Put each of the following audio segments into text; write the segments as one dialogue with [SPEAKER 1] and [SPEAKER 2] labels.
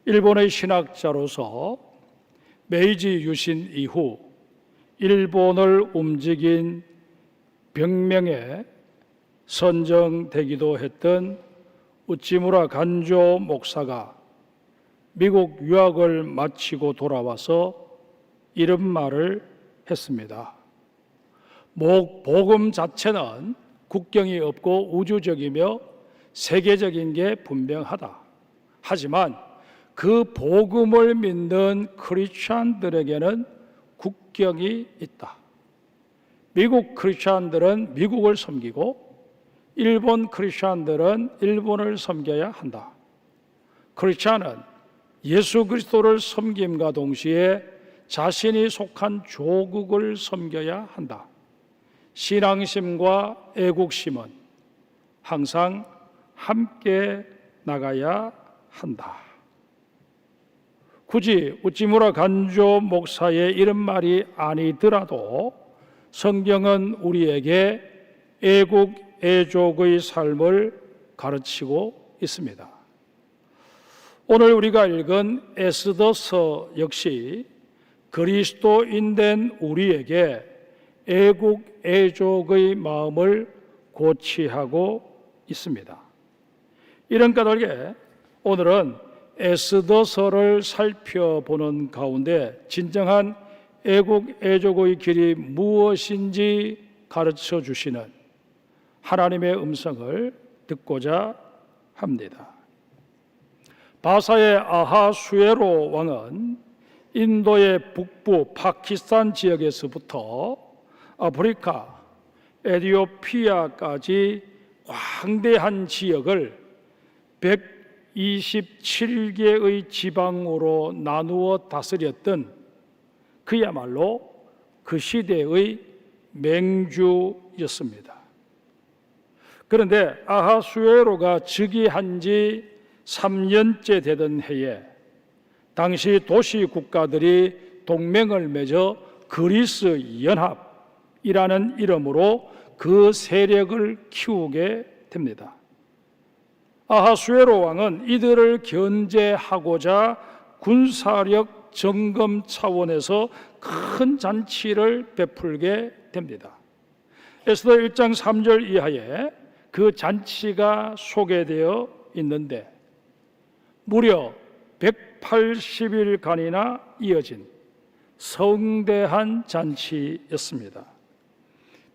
[SPEAKER 1] 일본의 신학자로서 메이지 유신 이후 일본을 움직인 병명에 선정되기도 했던 우찌무라 간조 목사가 미국 유학을 마치고 돌아와서 이런 말을 했습니다. 복음 자체는 국경이 없고 우주적이며 세계적인 게 분명하다. 하지만 그 복음을 믿는 크리스찬들에게는 국경이 있다. 미국 크리스찬들은 미국을 섬기고 일본 크리스찬들은 일본을 섬겨야 한다. 크리스찬은 예수 그리스도를 섬김과 동시에 자신이 속한 조국을 섬겨야 한다. 신앙심과 애국심은 항상 함께 나가야 한다. 굳이 우찌무라 간조 목사의 이런 말이 아니더라도 성경은 우리에게 애국, 애족의 삶을 가르치고 있습니다. 오늘 우리가 읽은 에스더서 역시 그리스도인된 우리에게 애국, 애족의 마음을 고취하고 있습니다. 이런 까닭에 오늘은 에스더서를 살펴보는 가운데 진정한 애국, 애족의 길이 무엇인지 가르쳐 주시는 하나님의 음성을 듣고자 합니다. 바사의 아하수에로 왕은 인도의 북부 파키스탄 지역에서부터 아프리카, 에티오피아까지 광대한 지역을 127개의 지방으로 나누어 다스렸던 그야말로 그 시대의 맹주였습니다. 그런데 아하수에로가 즉위한 지 3년째 되던 해에 당시 도시 국가들이 동맹을 맺어 그리스 연합이라는 이름으로 그 세력을 키우게 됩니다. 아하수에로 왕은 이들을 견제하고자 군사력 점검 차원에서 큰 잔치를 베풀게 됩니다. 에스더 1장 3절 이하에 그 잔치가 소개되어 있는데 무려 180일간이나 이어진 성대한 잔치였습니다.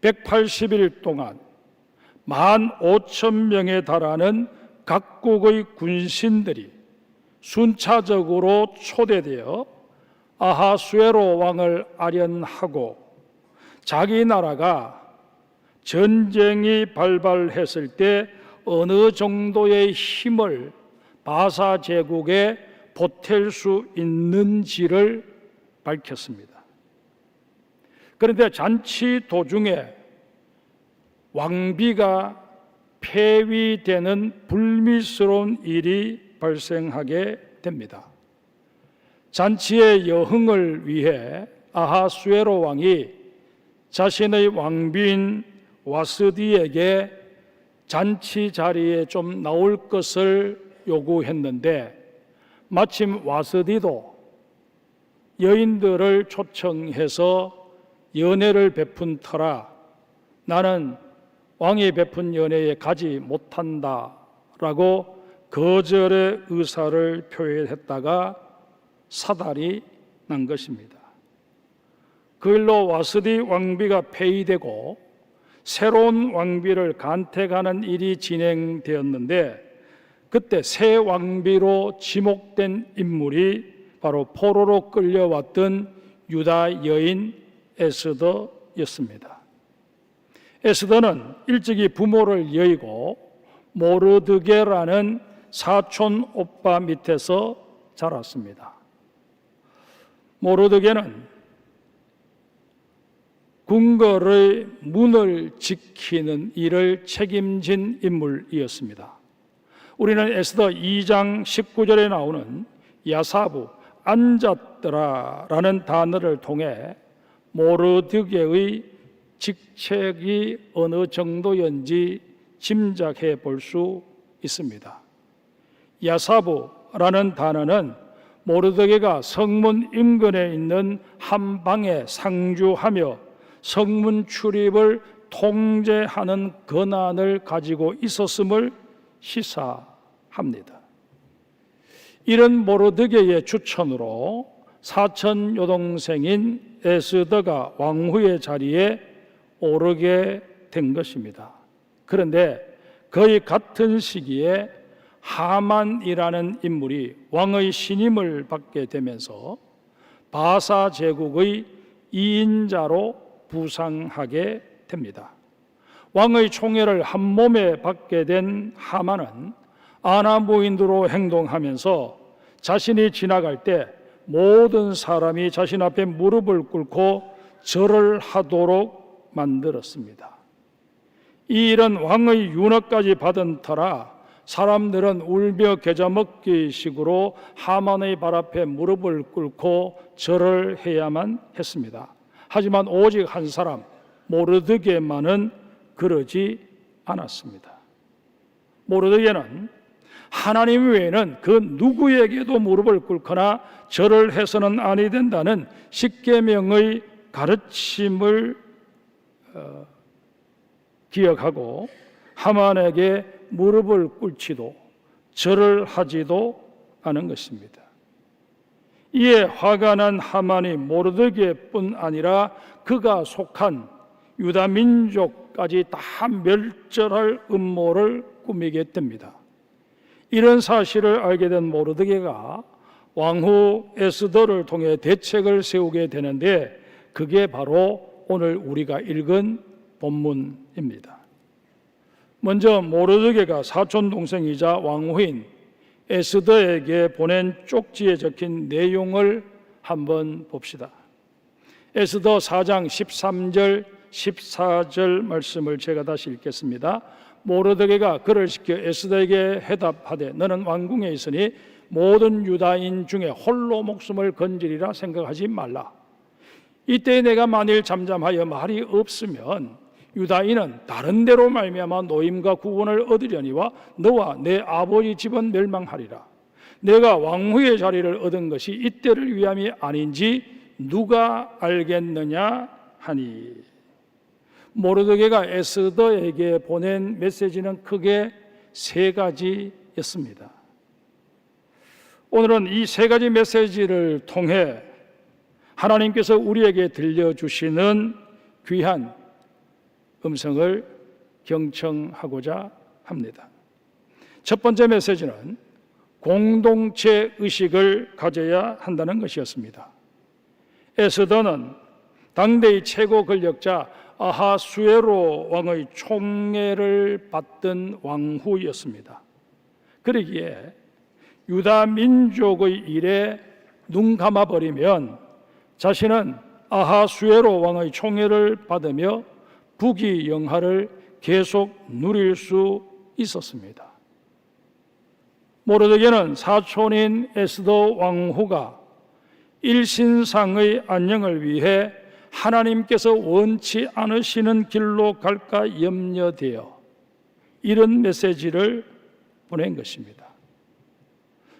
[SPEAKER 1] 180일 동안 15,000명에 달하는 각국의 군신들이 순차적으로 초대되어 아하수에로 왕을 아련하고 자기 나라가 전쟁이 발발했을 때 어느 정도의 힘을 바사 제국에 보탤 수 있는지를 밝혔습니다. 그런데 잔치 도중에 왕비가 폐위되는 불미스러운 일이 발생하게 됩니다. 잔치의 여흥을 위해 아하수에로 왕이 자신의 왕비인 와스디에게 잔치 자리에 좀 나올 것을 요구했는데 마침 와스디도 여인들을 초청해서 연회를 베푼 터라 나는 왕이 베푼 연회에 가지 못한다라고 거절의 의사를 표현했다가 사달이 난 것입니다. 그 일로 와스디 왕비가 폐위되고 새로운 왕비를 간택하는 일이 진행되었는데 그때 새 왕비로 지목된 인물이 바로 포로로 끌려왔던 유다 여인 에스더였습니다. 에스더는 일찍이 부모를 여의고 모르드게라는 사촌 오빠 밑에서 자랐습니다. 모르드게는 궁궐의 문을 지키는 일을 책임진 인물이었습니다. 우리는 에스더 2장 19절에 나오는 야사부 앉았더라라는 단어를 통해 모르드게의 직책이 어느 정도였는지 짐작해 볼 수 있습니다. 야사부라는 단어는 모르드게가 성문 인근에 있는 한 방에 상주하며 성문 출입을 통제하는 권한을 가지고 있었음을 시사합니다. 이런 모르드게의 추천으로 사촌 여동생인 에스더가 왕후의 자리에 오르게 된 것입니다. 그런데 거의 같은 시기에 하만이라는 인물이 왕의 신임을 받게 되면서 바사 제국의 2인자로 부상하게 됩니다. 왕의 총애를 한 몸에 받게 된 하만은 아나무인으로 행동하면서 자신이 지나갈 때 모든 사람이 자신 앞에 무릎을 꿇고 절을 하도록 만들었습니다. 이 일은 왕의 윤허까지 받은 터라 사람들은 울며 겨자 먹기 식으로 하만의 발 앞에 무릎을 꿇고 절을 해야만 했습니다. 하지만 오직 한 사람 모르드게만은 그러지 않았습니다. 모르드게는 하나님 외에는 그 누구에게도 무릎을 꿇거나 절을 해서는 아니 된다는 십계명의 가르침을 기억하고 하만에게 무릎을 꿇지도 절을 하지도 않은 것입니다. 이에 화가 난 하만이 모르드게뿐 아니라 그가 속한 유다 민족까지 다 멸절할 음모를 꾸미게 됩니다. 이런 사실을 알게 된 모르드게가 왕후 에스더를 통해 대책을 세우게 되는데 그게 바로 오늘 우리가 읽은 본문입니다. 먼저 모르드게가 사촌 동생이자 왕후인 에스더에게 보낸 쪽지에 적힌 내용을 한번 봅시다. 에스더 4장 13절 14절 말씀을 제가 다시 읽겠습니다. 모르드게가 그를 시켜 에스더에게 해답하되 너는 왕궁에 있으니 모든 유다인 중에 홀로 목숨을 건지리라 생각하지 말라. 이때 내가 만일 잠잠하여 말이 없으면 유다인은 다른 데로 말미암아 노임과 구원을 얻으려니와 너와 내 아버지 집은 멸망하리라. 내가 왕후의 자리를 얻은 것이 이때를 위함이 아닌지 누가 알겠느냐 하니. 모르드게가 에스더에게 보낸 메시지는 크게 세 가지였습니다. 오늘은 이 세 가지 메시지를 통해 하나님께서 우리에게 들려주시는 귀한 음성을 경청하고자 합니다. 첫 번째 메시지는 공동체 의식을 가져야 한다는 것이었습니다. 에스더는 당대의 최고 권력자 아하수에로 왕의 총애를 받던 왕후였습니다. 그러기에 유다 민족의 일에 눈 감아버리면 자신은 아하수에로 왕의 총애를 받으며 부귀 영화를 계속 누릴 수 있었습니다. 모르드게는 사촌인 에스더 왕후가 일신상의 안녕을 위해 하나님께서 원치 않으시는 길로 갈까 염려되어 이런 메시지를 보낸 것입니다.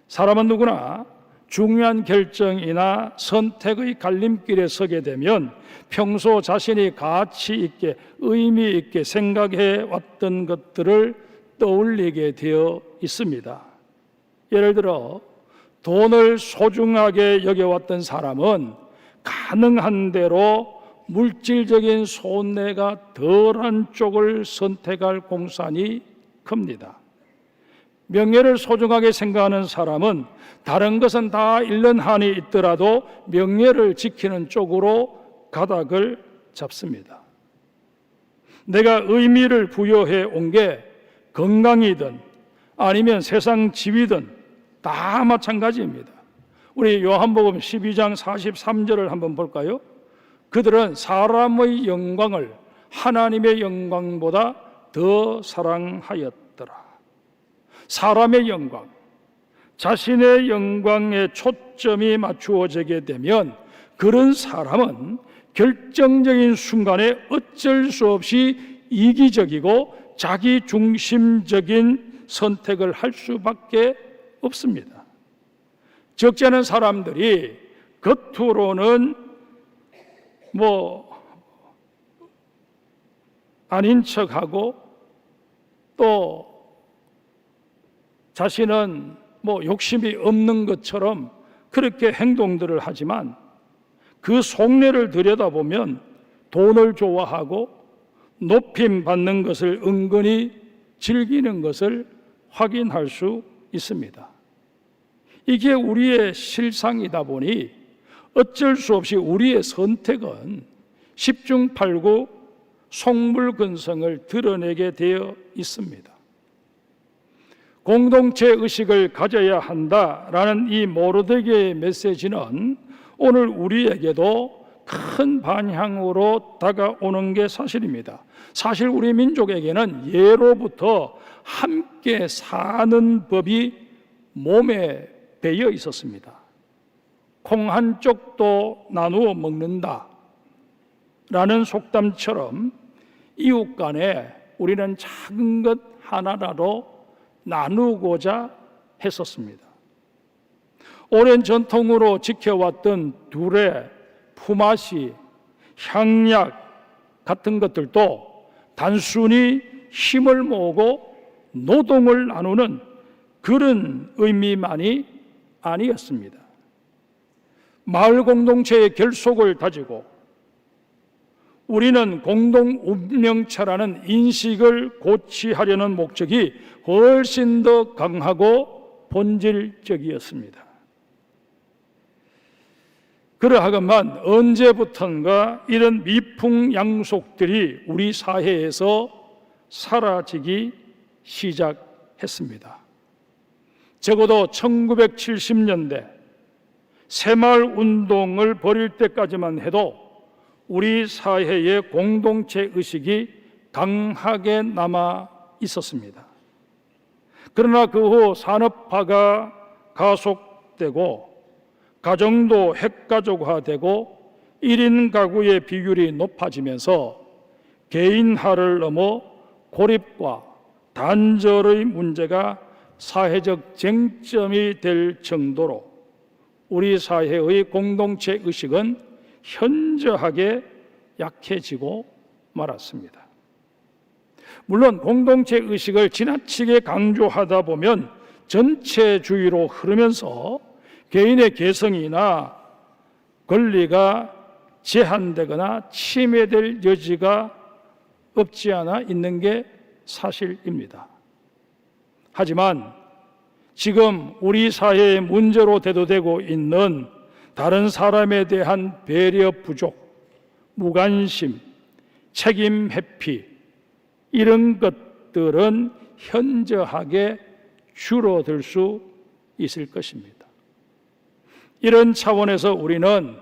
[SPEAKER 1] 사람은 누구나 중요한 결정이나 선택의 갈림길에 서게 되면 평소 자신이 가치 있게 의미 있게 생각해 왔던 것들을 떠올리게 되어 있습니다. 예를 들어 돈을 소중하게 여겨왔던 사람은 가능한 대로 물질적인 손해가 덜한 쪽을 선택할 공산이 큽니다. 명예를 소중하게 생각하는 사람은 다른 것은 다 잃는 한이 있더라도 명예를 지키는 쪽으로 가닥을 잡습니다. 내가 의미를 부여해 온 게 건강이든 아니면 세상 지위든 다 마찬가지입니다. 우리 요한복음 12장 43절을 한번 볼까요? 그들은 사람의 영광을 하나님의 영광보다 더 사랑하였더라. 사람의 영광, 자신의 영광에 초점이 맞추어지게 되면 그런 사람은 결정적인 순간에 어쩔 수 없이 이기적이고 자기중심적인 선택을 할 수밖에 없습니다. 적지 않은 사람들이 겉으로는 아닌 척하고 또 자신은 욕심이 없는 것처럼 그렇게 행동들을 하지만 그 속내를 들여다보면 돈을 좋아하고 높임 받는 것을 은근히 즐기는 것을 확인할 수 있습니다. 이게 우리의 실상이다 보니 어쩔 수 없이 우리의 선택은 십중팔구 속물근성을 드러내게 되어 있습니다. 공동체 의식을 가져야 한다라는 이 모르드게의 메시지는 오늘 우리에게도 큰 반향으로 다가오는 게 사실입니다. 사실 우리 민족에게는 예로부터 함께 사는 법이 몸에 배어 있었습니다. 콩 한 쪽도 나누어 먹는다 라는 속담처럼 이웃 간에 우리는 작은 것 하나라도 나누고자 했었습니다. 오랜 전통으로 지켜왔던 두레, 품앗이, 향약 같은 것들도 단순히 힘을 모으고 노동을 나누는 그런 의미만이 아니었습니다. 마을 공동체의 결속을 다지고 우리는 공동 운명체라는 인식을 고취하려는 목적이 훨씬 더 강하고 본질적이었습니다. 그러하건만 언제부턴가 이런 미풍양속들이 우리 사회에서 사라지기 시작했습니다. 적어도 1970년대 새마을 운동을 벌일 때까지만 해도 우리 사회의 공동체 의식이 강하게 남아 있었습니다. 그러나 그 후 산업화가 가속되고 가정도 핵가족화되고 1인 가구의 비율이 높아지면서 개인화를 넘어 고립과 단절의 문제가 사회적 쟁점이 될 정도로 우리 사회의 공동체 의식은 현저하게 약해지고 말았습니다. 물론 공동체 의식을 지나치게 강조하다 보면 전체주의로 흐르면서 개인의 개성이나 권리가 제한되거나 침해될 여지가 없지 않아 있는 게 사실입니다. 하지만 지금 우리 사회의 문제로 대두되고 있는 다른 사람에 대한 배려 부족, 무관심, 책임 회피 이런 것들은 현저하게 줄어들 수 있을 것입니다. 이런 차원에서 우리는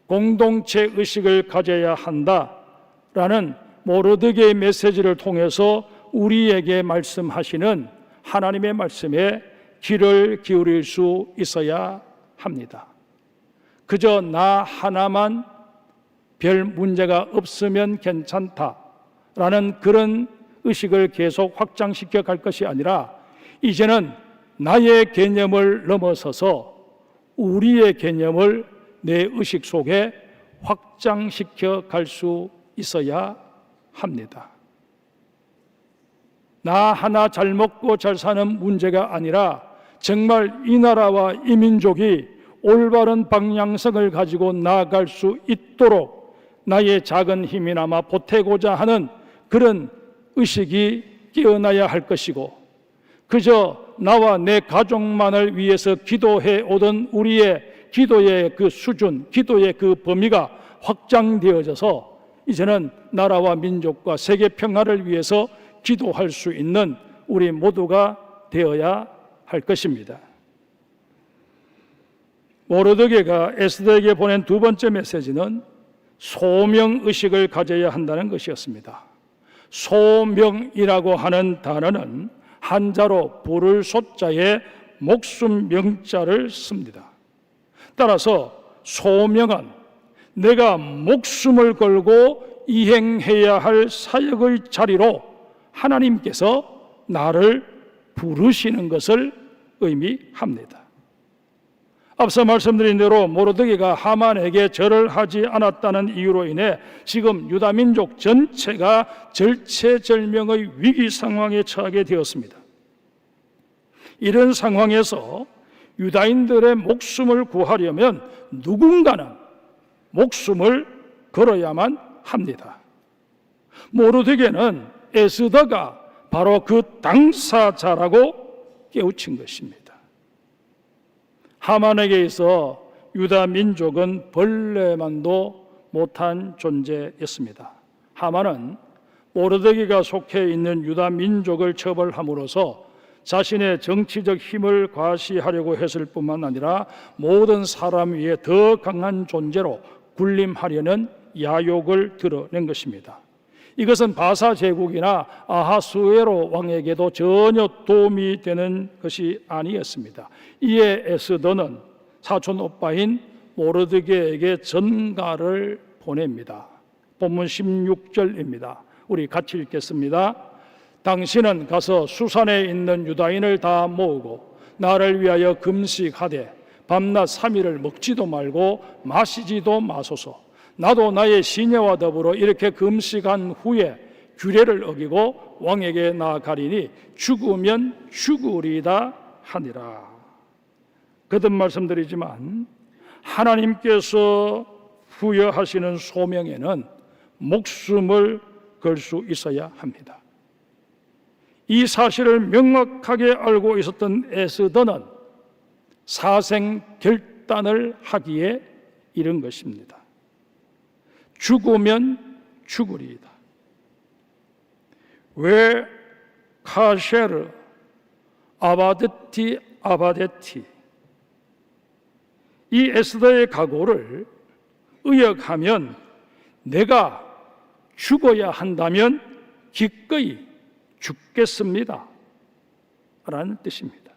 [SPEAKER 1] 공동체 의식을 가져야 한다라는 모르드게의 메시지를 통해서 우리에게 말씀하시는 하나님의 말씀에 귀를 기울일 수 있어야 합니다. 그저 나 하나만 별 문제가 없으면 괜찮다라는 그런 의식을 계속 확장시켜 갈 것이 아니라 이제는 나의 개념을 넘어서서 우리의 개념을 내 의식 속에 확장시켜 갈 수 있어야 합니다. 나 하나 잘 먹고 잘 사는 문제가 아니라 정말 이 나라와 이 민족이 올바른 방향성을 가지고 나아갈 수 있도록 나의 작은 힘이나마 보태고자 하는 그런 의식이 깨어나야 할 것이고, 그저 나와 내 가족만을 위해서 기도해 오던 우리의 기도의 그 수준, 기도의 그 범위가 확장되어져서 이제는 나라와 민족과 세계 평화를 위해서 기도할 수 있는 우리 모두가 되어야 할 것입니다. 모르드게가 에스더에게 보낸 두 번째 메시지는 소명의식을 가져야 한다는 것이었습니다. 소명이라고 하는 단어는 한자로 부를 소자에 목숨 명자를 씁니다. 따라서 소명은 내가 목숨을 걸고 이행해야 할 사역의 자리로 하나님께서 나를 부르시는 것을 의미합니다. 앞서 말씀드린 대로 모르드게가 하만에게 절을 하지 않았다는 이유로 인해 지금 유다민족 전체가 절체절명의 위기 상황에 처하게 되었습니다. 이런 상황에서 유다인들의 목숨을 구하려면 누군가는 목숨을 걸어야만 합니다. 모르드게는 에스더가 바로 그 당사자라고 깨우친 것입니다. 하만에게 있어 유다 민족은 벌레만도 못한 존재였습니다. 하만은 모르드게가 속해 있는 유다 민족을 처벌함으로써 자신의 정치적 힘을 과시하려고 했을 뿐만 아니라 모든 사람 위에 더 강한 존재로 군림하려는 야욕을 드러낸 것입니다. 이것은 바사 제국이나 아하수에로 왕에게도 전혀 도움이 되는 것이 아니었습니다. 이에 에스더는 사촌 오빠인 모르드게에게 전가를 보냅니다. 본문 16절입니다. 우리 같이 읽겠습니다. 당신은 가서 수산에 있는 유다인을 다 모으고 나를 위하여 금식하되 밤낮 3일을 먹지도 말고 마시지도 마소서. 나도 나의 시녀와 더불어 이렇게 금식한 후에 규례를 어기고 왕에게 나아가리니 죽으면 죽으리다 하니라. 거듭 말씀드리지만 하나님께서 부여하시는 소명에는 목숨을 걸 수 있어야 합니다. 이 사실을 명확하게 알고 있었던 에스더는 사생 결단을 하기에 이른 것입니다. 죽으면 죽으리이다. 왜 카셰르 아바데티 이 에스더의 각오를 의역하면 내가 죽어야 한다면 기꺼이 죽겠습니다 라는 뜻입니다.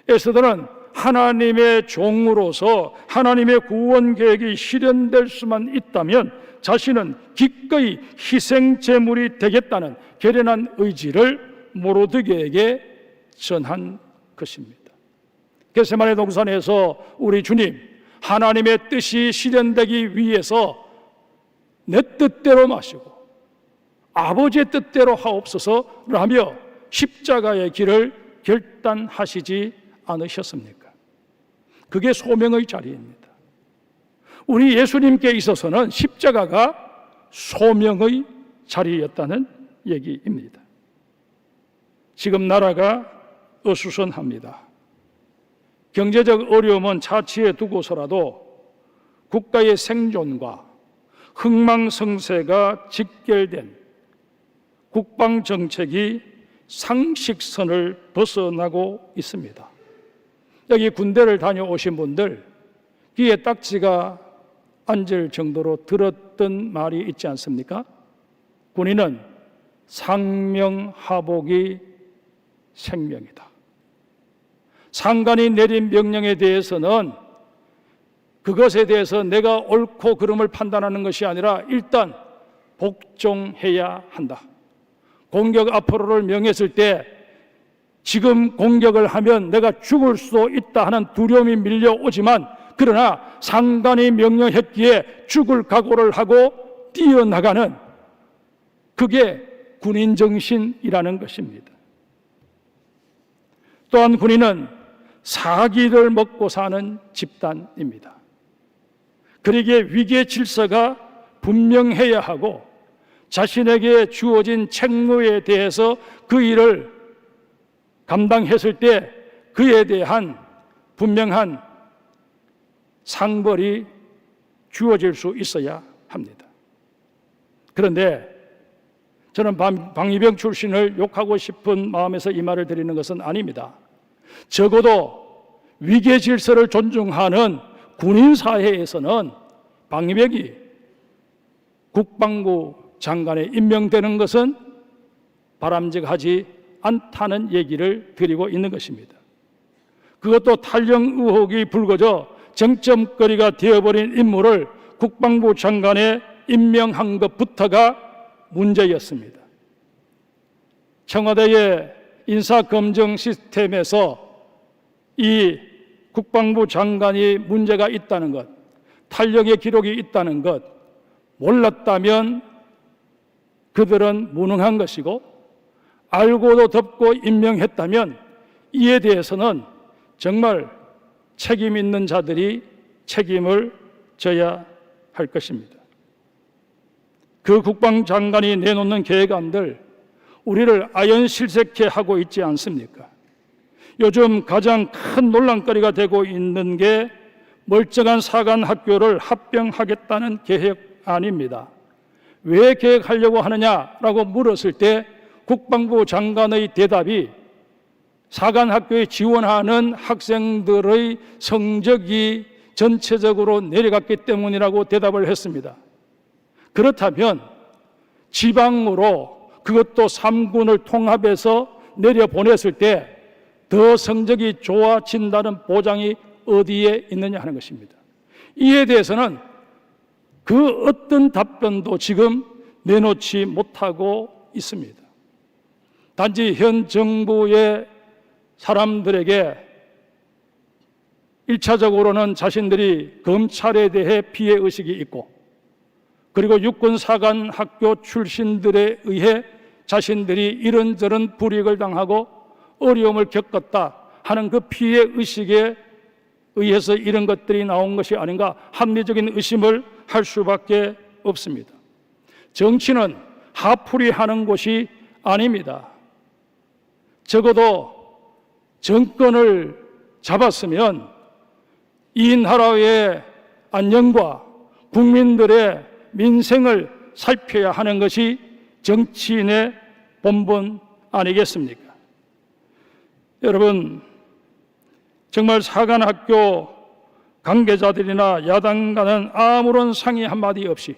[SPEAKER 1] 에스더는 하나님의 종으로서 하나님의 구원 계획이 실현될 수만 있다면 자신은 기꺼이 희생 제물이 되겠다는 결연한 의지를 모르드게에게 전한 것입니다. 겟세마네 동산에서 우리 주님 하나님의 뜻이 실현되기 위해서 내 뜻대로 마시고 아버지의 뜻대로 하옵소서라며 십자가의 길을 결단하시지 않으셨습니까? 그게 소명의 자리입니다. 우리 예수님께 있어서는 십자가가 소명의 자리였다는 얘기입니다. 지금 나라가 어수선합니다. 경제적 어려움은 차치해 두고서라도 국가의 생존과 흥망성쇠가 직결된 국방정책이 상식선을 벗어나고 있습니다. 여기 군대를 다녀오신 분들 귀에 딱지가 앉을 정도로 들었던 말이 있지 않습니까? 군인은 상명하복이 생명이다. 상관이 내린 명령에 대해서는 그것에 대해서 내가 옳고 그름을 판단하는 것이 아니라 일단 복종해야 한다. 공격 앞으로를 명했을 때 지금 공격을 하면 내가 죽을 수도 있다 하는 두려움이 밀려오지만 그러나 상관이 명령했기에 죽을 각오를 하고 뛰어나가는 그게 군인 정신이라는 것입니다. 또한 군인은 사기를 먹고 사는 집단입니다. 그러기에 위기의 질서가 분명해야 하고 자신에게 주어진 책무에 대해서 그 일을 감당했을 때 그에 대한 분명한 상벌이 주어질 수 있어야 합니다. 그런데 저는 방위병 출신을 욕하고 싶은 마음에서 이 말을 드리는 것은 아닙니다. 적어도 위계 질서를 존중하는 군인 사회에서는 방위병이 국방부 장관에 임명되는 것은 바람직하지 않다는 얘기를 드리고 있는 것입니다. 그것도 탈영 의혹이 불거져 쟁점거리가 되어버린 인물을 국방부 장관에 임명한 것부터가 문제였습니다. 청와대의 인사검증 시스템에서 이 국방부 장관이 문제가 있다는 것, 탄력의 기록이 있다는 것 몰랐다면 그들은 무능한 것이고, 알고도 덮고 임명했다면 이에 대해서는 정말 책임 있는 자들이 책임을 져야 할 것입니다. 그 국방장관이 내놓는 계획안들, 우리를 아연실색케 하고 있지 않습니까? 요즘 가장 큰 논란거리가 되고 있는 게 멀쩡한 사관학교를 합병하겠다는 계획안입니다. 왜 계획하려고 하느냐라고 물었을 때 국방부 장관의 대답이 사관학교에 지원하는 학생들의 성적이 전체적으로 내려갔기 때문이라고 대답을 했습니다. 그렇다면 지방으로, 그것도 3군을 통합해서 내려보냈을 때 더 성적이 좋아진다는 보장이 어디에 있느냐 하는 것입니다. 이에 대해서는 그 어떤 답변도 지금 내놓지 못하고 있습니다. 단지 현 정부의 사람들에게 1차적으로는 자신들이 검찰에 대해 피해의식이 있고, 그리고 육군사관학교 출신들에 의해 자신들이 이런저런 불이익을 당하고 어려움을 겪었다 하는 그 피해의식에 의해서 이런 것들이 나온 것이 아닌가 합리적인 의심을 할 수밖에 없습니다. 정치는 하풀이하는 곳이 아닙니다. 적어도 정권을 잡았으면 이 나라의 안녕과 국민들의 민생을 살펴야 하는 것이 정치인의 본분 아니겠습니까? 여러분, 정말 사관학교 관계자들이나 야당과는 아무런 상의 한마디 없이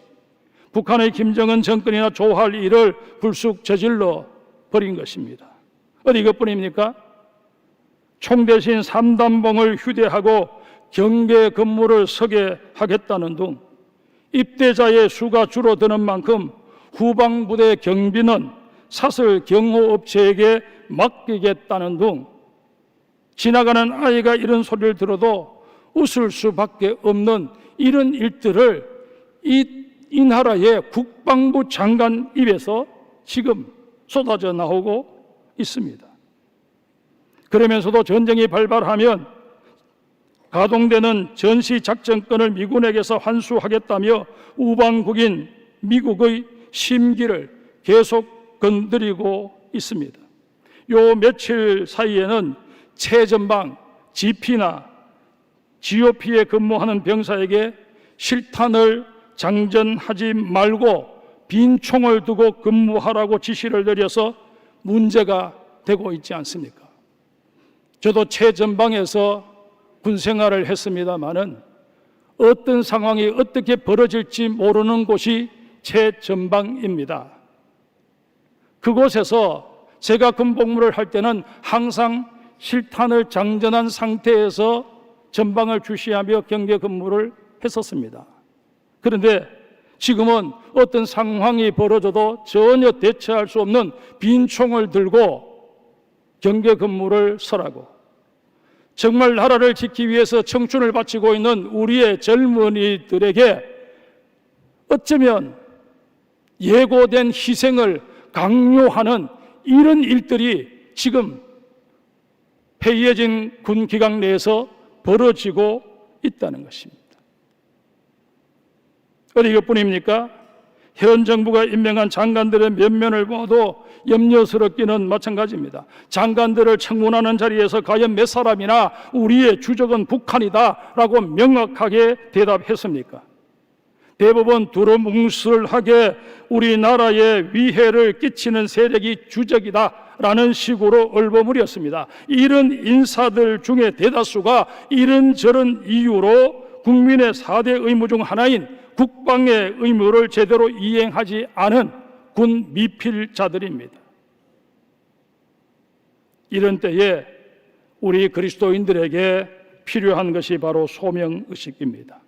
[SPEAKER 1] 북한의 김정은 정권이나 조할 일을 불쑥 저질러 버린 것입니다. 어디 이것뿐입니까? 총 대신 3단봉을 휴대하고 경계 근무를 서게 하겠다는 등, 입대자의 수가 줄어드는 만큼 후방부대 경비는 사설 경호업체에게 맡기겠다는 등, 지나가는 아이가 이런 소리를 들어도 웃을 수밖에 없는 이런 일들을 이 나라의 국방부 장관 입에서 지금 쏟아져 나오고 있습니다. 그러면서도 전쟁이 발발하면 가동되는 전시작전권을 미군에게서 환수하겠다며 우방국인 미국의 심기를 계속 건드리고 있습니다. 요 며칠 사이에는 최전방, GP나 GOP에 근무하는 병사에게 실탄을 장전하지 말고 빈 총을 두고 근무하라고 지시를 내려서 문제가 되고 있지 않습니까? 저도 최전방에서 군생활을 했습니다마는 어떤 상황이 어떻게 벌어질지 모르는 곳이 최전방입니다. 그곳에서 제가 군복무를 할 때는 항상 실탄을 장전한 상태에서 전방을 주시하며 경계 근무를 했었습니다. 그런데 지금은 어떤 상황이 벌어져도 전혀 대처할 수 없는 빈 총을 들고 경계 근무를 서라고, 정말 나라를 지키기 위해서 청춘을 바치고 있는 우리의 젊은이들에게 어쩌면 예고된 희생을 강요하는 이런 일들이 지금 해이해진 군기강 내에서 벌어지고 있다는 것입니다. 어디 이것뿐입니까? 현 정부가 임명한 장관들의 면면을 보아도 염려스럽기는 마찬가지입니다. 장관들을 청문하는 자리에서 과연 몇 사람이나 우리의 주적은 북한이다 라고 명확하게 대답했습니까? 대부분 두루뭉술하게 우리나라에 위해를 끼치는 세력이 주적이다 라는 식으로 얼버무렸습니다. 이런 인사들 중에 대다수가 이런저런 이유로 국민의 4대 의무 중 하나인 국방의 의무를 제대로 이행하지 않은 군 미필자들입니다. 이런 때에 우리 그리스도인들에게 필요한 것이 바로 소명의식입니다.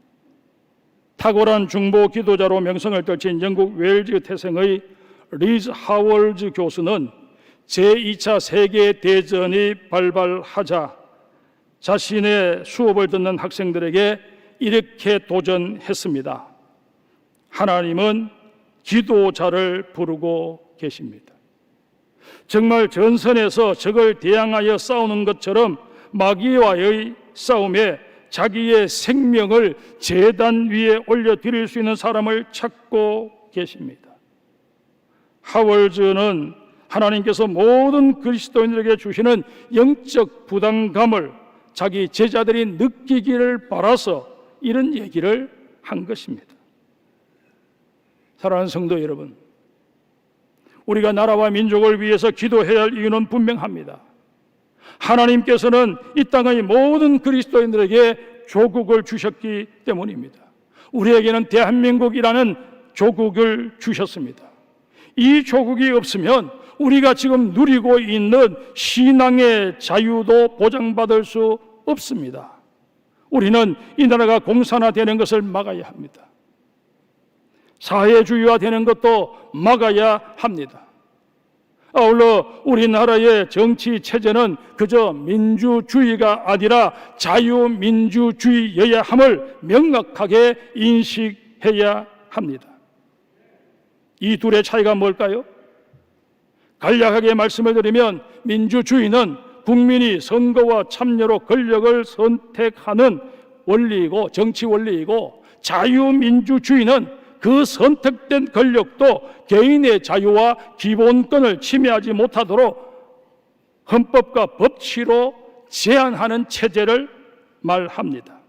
[SPEAKER 1] 탁월한 중보 기도자로 명성을 떨친 영국 웨일즈 태생의 리즈 하월즈 교수는 제2차 세계대전이 발발하자 자신의 수업을 듣는 학생들에게 이렇게 도전했습니다. 하나님은 기도자를 부르고 계십니다. 정말 전선에서 적을 대항하여 싸우는 것처럼 마귀와의 싸움에 자기의 생명을 제단 위에 올려드릴 수 있는 사람을 찾고 계십니다. 하월즈는 하나님께서 모든 그리스도인들에게 주시는 영적 부담감을 자기 제자들이 느끼기를 바라서 이런 얘기를 한 것입니다. 사랑하는 성도 여러분, 우리가 나라와 민족을 위해서 기도해야 할 이유는 분명합니다. 하나님께서는 이 땅의 모든 그리스도인들에게 조국을 주셨기 때문입니다. 우리에게는 대한민국이라는 조국을 주셨습니다. 이 조국이 없으면 우리가 지금 누리고 있는 신앙의 자유도 보장받을 수 없습니다. 우리는 이 나라가 공산화되는 것을 막아야 합니다. 사회주의화되는 것도 막아야 합니다. 아울러 우리나라의 정치 체제는 그저 민주주의가 아니라 자유민주주의여야 함을 명확하게 인식해야 합니다. 이 둘의 차이가 뭘까요? 간략하게 말씀을 드리면 민주주의는 국민이 선거와 참여로 권력을 선택하는 원리이고 정치 원리이고, 자유민주주의는 그 선택된 권력도 개인의 자유와 기본권을 침해하지 못하도록 헌법과 법치로 제한하는 체제를 말합니다.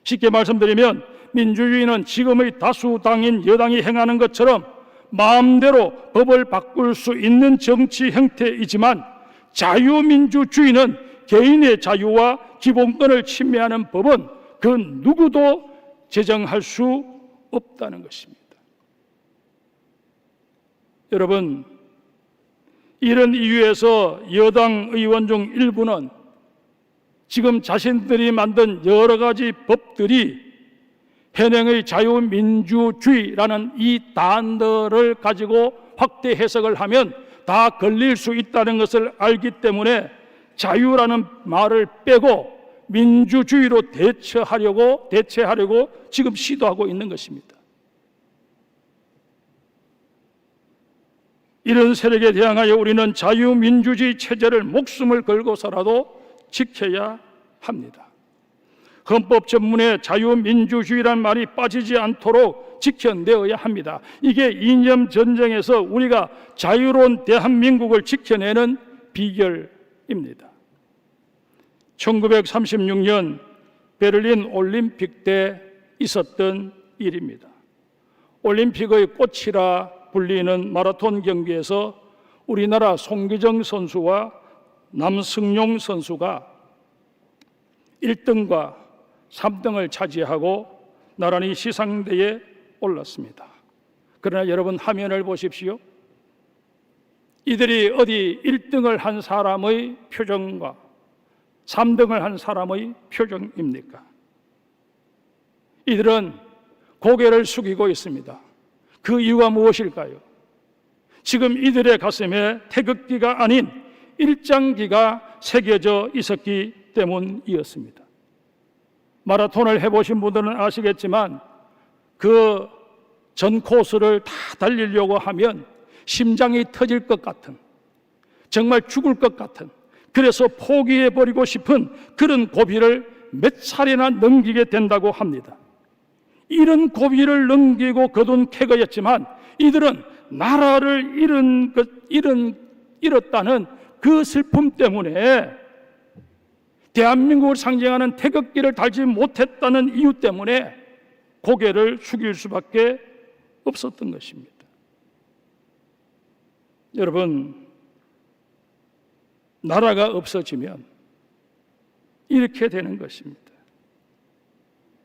[SPEAKER 1] 쉽게 말씀드리면 민주주의는 지금의 다수당인 여당이 행하는 것처럼 마음대로 법을 바꿀 수 있는 정치 형태이지만, 자유민주주의는 개인의 자유와 기본권을 침해하는 법은 그 누구도 제정할 수 없다는 것입니다. 여러분, 이런 이유에서 여당 의원 중 일부는 지금 자신들이 만든 여러 가지 법들이 현행의 자유민주주의라는 이 단어를 가지고 확대 해석을 하면 다 걸릴 수 있다는 것을 알기 때문에 자유라는 말을 빼고 민주주의로 대체하려고 지금 시도하고 있는 것입니다. 이런 세력에 대항하여 우리는 자유민주주의 체제를 목숨을 걸고서라도 지켜야 합니다. 헌법 전문에 자유민주주의란 말이 빠지지 않도록 지켜내어야 합니다. 이게 이념 전쟁에서 우리가 자유로운 대한민국을 지켜내는 비결입니다. 1936년 베를린 올림픽 때 있었던 일입니다. 올림픽의 꽃이라 불리는 마라톤 경기에서 우리나라 송기정 선수와 남승용 선수가 1등과 3등을 차지하고 나란히 시상대에 올랐습니다. 그러나 여러분, 화면을 보십시오. 이들이 어디 1등을 한 사람의 표정과 3등을 한 사람의 표정입니까? 이들은 고개를 숙이고 있습니다. 그 이유가 무엇일까요? 지금 이들의 가슴에 태극기가 아닌 일장기가 새겨져 있었기 때문이었습니다. 마라톤을 해보신 분들은 아시겠지만 그 전 코스를 다 달리려고 하면 심장이 터질 것 같은, 정말 죽을 것 같은, 그래서 포기해버리고 싶은 그런 고비를 몇 차례나 넘기게 된다고 합니다. 이런 고비를 넘기고 거둔 쾌거였지만 이들은 나라를 잃었다는 그 슬픔 때문에, 대한민국을 상징하는 태극기를 달지 못했다는 이유 때문에 고개를 숙일 수밖에 없었던 것입니다. 여러분, 나라가 없어지면 이렇게 되는 것입니다.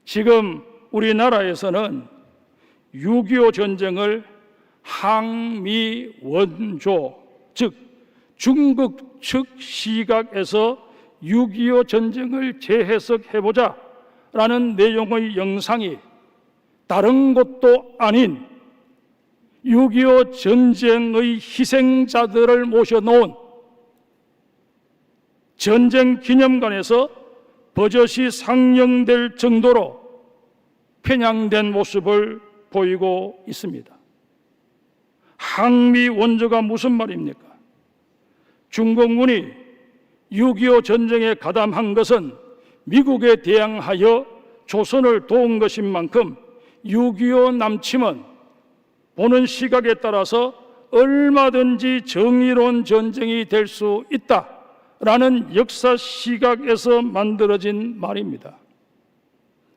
[SPEAKER 1] 지금 우리나라에서는 6.25 전쟁을 항미 원조, 즉 중국 측 시각에서 6.25 전쟁을 재해석해보자 라는 내용의 영상이 다른 것도 아닌 6.25 전쟁의 희생자들을 모셔놓은 전쟁 기념관에서 버젓이 상영될 정도로 편향된 모습을 보이고 있습니다. 항미 원조가 무슨 말입니까? 중공군이 6.25 전쟁에 가담한 것은 미국에 대항하여 조선을 도운 것인 만큼 6.25 남침은 보는 시각에 따라서 얼마든지 정의로운 전쟁이 될 수 있다라는 역사 시각에서 만들어진 말입니다.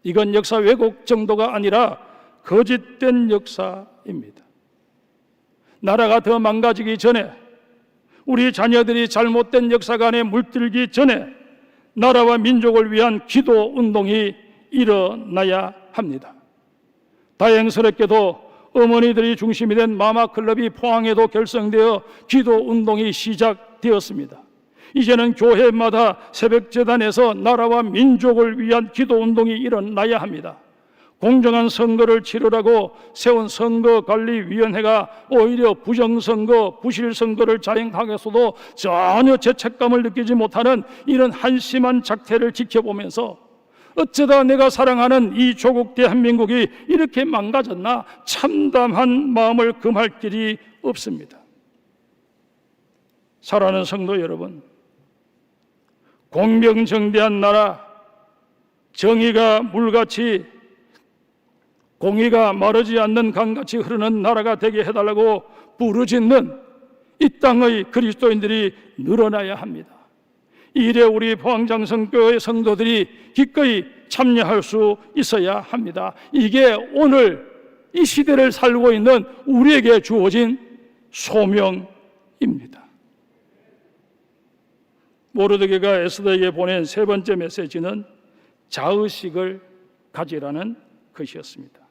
[SPEAKER 1] 이건 역사 왜곡 정도가 아니라 거짓된 역사입니다. 나라가 더 망가지기 전에, 우리 자녀들이 잘못된 역사관에 물들기 전에 나라와 민족을 위한 기도 운동이 일어나야 합니다. 다행스럽게도 어머니들이 중심이 된 마마클럽이 포항에도 결성되어 기도 운동이 시작되었습니다. 이제는 교회마다 새벽재단에서 나라와 민족을 위한 기도 운동이 일어나야 합니다. 공정한 선거를 치르라고 세운 선거관리위원회가 오히려 부정선거, 부실선거를 자행하면서도 전혀 죄책감을 느끼지 못하는 이런 한심한 작태를 지켜보면서 어쩌다 내가 사랑하는 이 조국 대한민국이 이렇게 망가졌나 참담한 마음을 금할 길이 없습니다. 사랑하는 성도 여러분, 공명정대한 나라, 정의가 물같이, 공의가 마르지 않는 강같이 흐르는 나라가 되게 해달라고 부르짖는 이 땅의 그리스도인들이 늘어나야 합니다. 이 일에 우리 포항장성교회 성도들이 기꺼이 참여할 수 있어야 합니다. 이게 오늘 이 시대를 살고 있는 우리에게 주어진 소명입니다. 모르드게가 에스더에게 보낸 세 번째 메시지는 자의식을 가지라는 것이었습니다.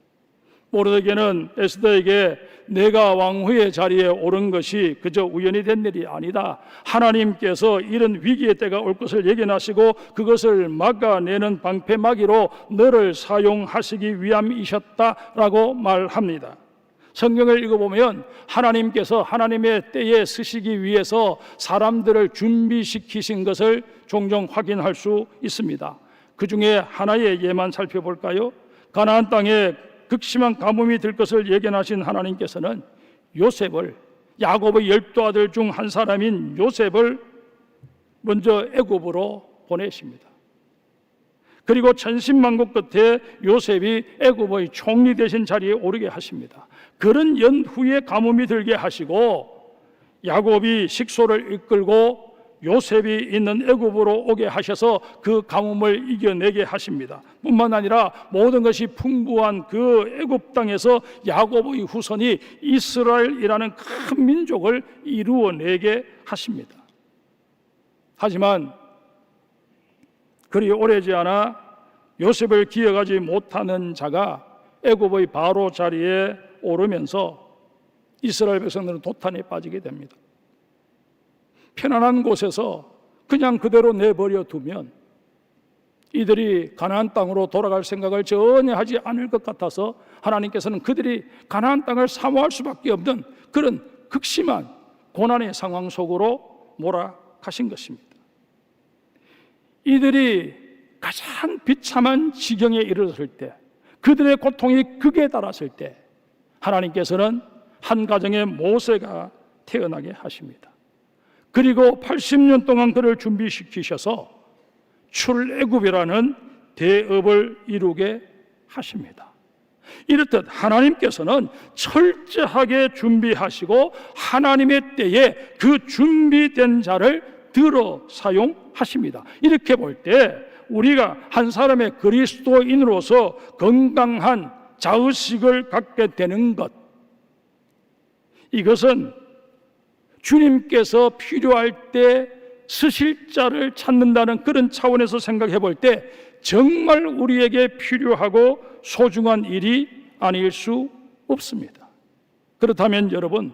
[SPEAKER 1] 모르드게는 에스더에게 내가 왕후의 자리에 오른 것이 그저 우연히 된 일이 아니다. 하나님께서 이런 위기의 때가 올 것을 예견하시고 그것을 막아내는 방패막이로 너를 사용하시기 위함이셨다라고 말합니다. 성경을 읽어보면 하나님께서 하나님의 때에 쓰시기 위해서 사람들을 준비시키신 것을 종종 확인할 수 있습니다. 그 중에 하나의 예만 살펴볼까요? 가나안 땅에 극심한 가뭄이 들 것을 예견하신 하나님께서는 요셉을, 야곱의 12아들 중 한 사람인 요셉을 먼저 애굽으로 보내십니다. 그리고 천신만고 끝에 요셉이 애굽의 총리 되신 자리에 오르게 하십니다. 그런 연후에 가뭄이 들게 하시고 야곱이 식소를 이끌고 요셉이 있는 애굽으로 오게 하셔서 그 가뭄을 이겨내게 하십니다. 뿐만 아니라 모든 것이 풍부한 그 애굽 땅에서 야곱의 후손이 이스라엘이라는 큰 민족을 이루어내게 하십니다. 하지만 그리 오래지 않아 요셉을 기억하지 못하는 자가 애굽의 바로 자리에 오르면서 이스라엘 백성들은 도탄에 빠지게 됩니다. 편안한 곳에서 그냥 그대로 내버려 두면 이들이 가나안 땅으로 돌아갈 생각을 전혀 하지 않을 것 같아서 하나님께서는 그들이 가나안 땅을 사모할 수밖에 없는 그런 극심한 고난의 상황 속으로 몰아가신 것입니다. 이들이 가장 비참한 지경에 이르렀을 때, 그들의 고통이 극에 달았을 때 하나님께서는 한 가정의 모세가 태어나게 하십니다. 그리고 80년 동안 그를 준비시키셔서 출애굽이라는 대업을 이루게 하십니다. 이렇듯 하나님께서는 철저하게 준비하시고 하나님의 때에 그 준비된 자를 들어 사용하십니다. 이렇게 볼 때 우리가 한 사람의 그리스도인으로서 건강한 자의식을 갖게 되는 것, 이것은 주님께서 필요할 때 쓰실 자를 찾는다는 그런 차원에서 생각해 볼 때 정말 우리에게 필요하고 소중한 일이 아닐 수 없습니다. 그렇다면 여러분,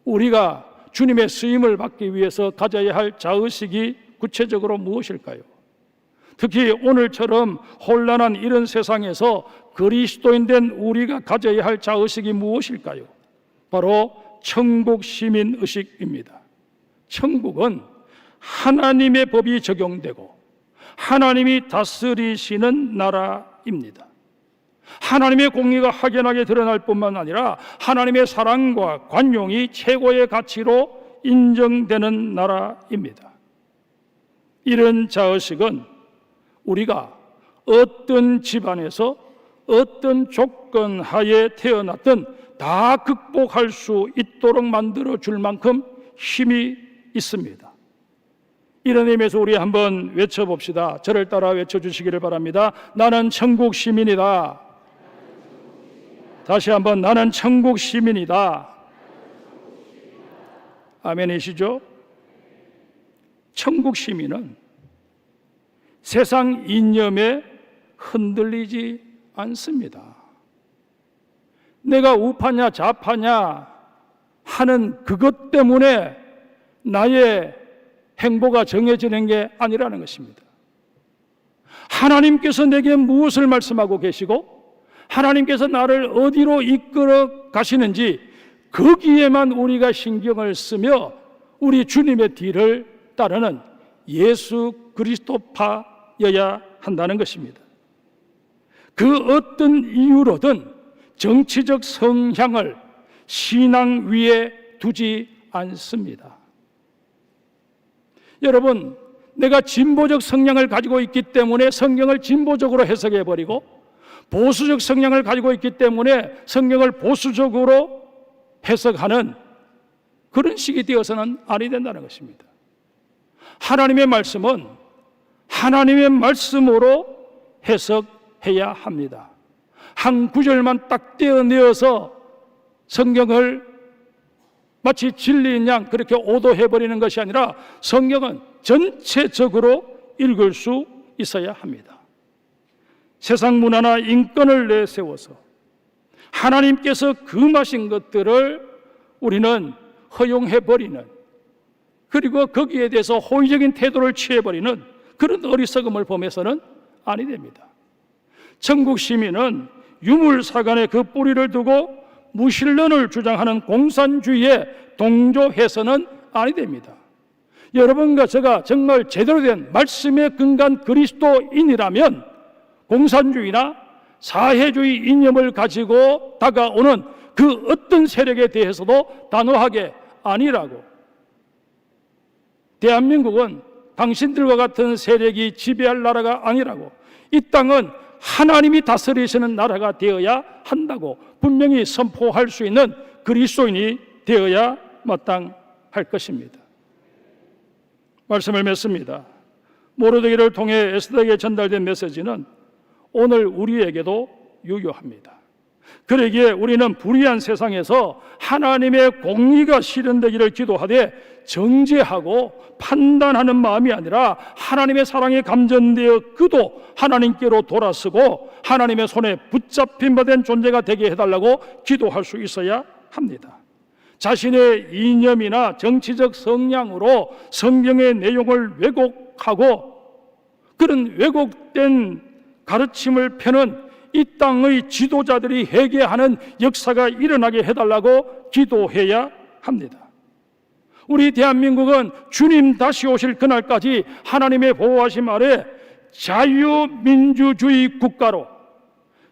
[SPEAKER 1] 우리가 주님의 쓰임을 받기 위해서 가져야 할 자의식이 구체적으로 무엇일까요? 특히 오늘처럼 혼란한 이런 세상에서 그리스도인 된 우리가 가져야 할 자의식이 무엇일까요? 바로 천국 시민 의식입니다. 천국은 하나님의 법이 적용되고 하나님이 다스리시는 나라입니다. 하나님의 공의가 확연하게 드러날 뿐만 아니라 하나님의 사랑과 관용이 최고의 가치로 인정되는 나라입니다. 이런 자의식은 우리가 어떤 집안에서 어떤 조건 하에 태어났든 다 극복할 수 있도록 만들어 줄 만큼 힘이 있습니다. 이런 의미에서 우리 한번 외쳐봅시다. 저를 따라 외쳐주시기를 바랍니다. 나는 천국 시민이다. 다시 한번, 나는 천국 시민이다. 아멘이시죠? 천국 시민은 세상 이념에 흔들리지 않습니다. 내가 우파냐 좌파냐 하는 그것 때문에 나의 행보가 정해지는 게 아니라는 것입니다. 하나님께서 내게 무엇을 말씀하고 계시고 하나님께서 나를 어디로 이끌어 가시는지 거기에만 우리가 신경을 쓰며 우리 주님의 뒤를 따르는 예수 그리스도파여야 한다는 것입니다. 그 어떤 이유로든 정치적 성향을 신앙 위에 두지 않습니다. 여러분, 내가 진보적 성향을 가지고 있기 때문에 성경을 진보적으로 해석해버리고 보수적 성향을 가지고 있기 때문에 성경을 보수적으로 해석하는 그런 식이 되어서는 아니 된다는 것입니다. 하나님의 말씀은 하나님의 말씀으로 해석해야 합니다. 한 구절만 딱 떼어내어서 성경을 마치 진리인 양 그렇게 오도해버리는 것이 아니라 성경은 전체적으로 읽을 수 있어야 합니다. 세상 문화나 인권을 내세워서 하나님께서 금하신 것들을 우리는 허용해버리는, 그리고 거기에 대해서 호의적인 태도를 취해버리는 그런 어리석음을 범해서는 아니 됩니다. 천국 시민은 유물사관의 그 뿌리를 두고 무신론을 주장하는 공산주의에 동조해서는 아니 됩니다. 여러분과 제가 정말 제대로 된 말씀에 근간 그리스도인이라면 공산주의나 사회주의 이념을 가지고 다가오는 그 어떤 세력에 대해서도 단호하게 아니라고, 대한민국은 당신들과 같은 세력이 지배할 나라가 아니라고, 이 땅은 하나님이 다스리시는 나라가 되어야 한다고 분명히 선포할 수 있는 그리스도인이 되어야 마땅할 것입니다. 말씀을 맺습니다. 모르드기를 통해 에스더에게 전달된 메시지는 오늘 우리에게도 유효합니다. 그러기에 우리는 불의한 세상에서 하나님의 공의가 실현되기를 기도하되 정죄하고 판단하는 마음이 아니라 하나님의 사랑에 감전되어 그도 하나님께로 돌아서고 하나님의 손에 붙잡힌 바 된 존재가 되게 해달라고 기도할 수 있어야 합니다. 자신의 이념이나 정치적 성향으로 성경의 내용을 왜곡하고 그런 왜곡된 가르침을 펴는 이 땅의 지도자들이 회개하는 역사가 일어나게 해달라고 기도해야 합니다. 우리 대한민국은 주님 다시 오실 그날까지 하나님의 보호하심 아래 자유민주주의 국가로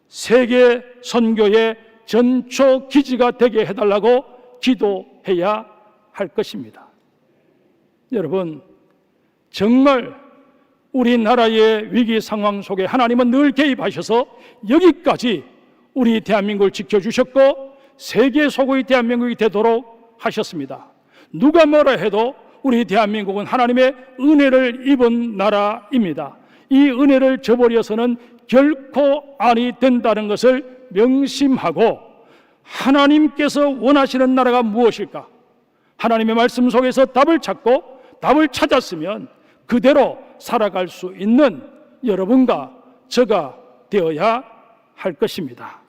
[SPEAKER 1] 세계 선교의 전초 기지가 되게 해달라고 기도해야 할 것입니다. 여러분, 정말 우리나라의 위기 상황 속에 하나님은 늘 개입하셔서 여기까지 우리 대한민국을 지켜주셨고 세계 소국의 대한민국이 되도록 하셨습니다. 누가 뭐라 해도 우리 대한민국은 하나님의 은혜를 입은 나라입니다. 이 은혜를 저버려서는 결코 아니 된다는 것을 명심하고 하나님께서 원하시는 나라가 무엇일까? 하나님의 말씀 속에서 답을 찾고 답을 찾았으면 그대로 살아갈 수 있는 여러분과 저가 되어야 할 것입니다.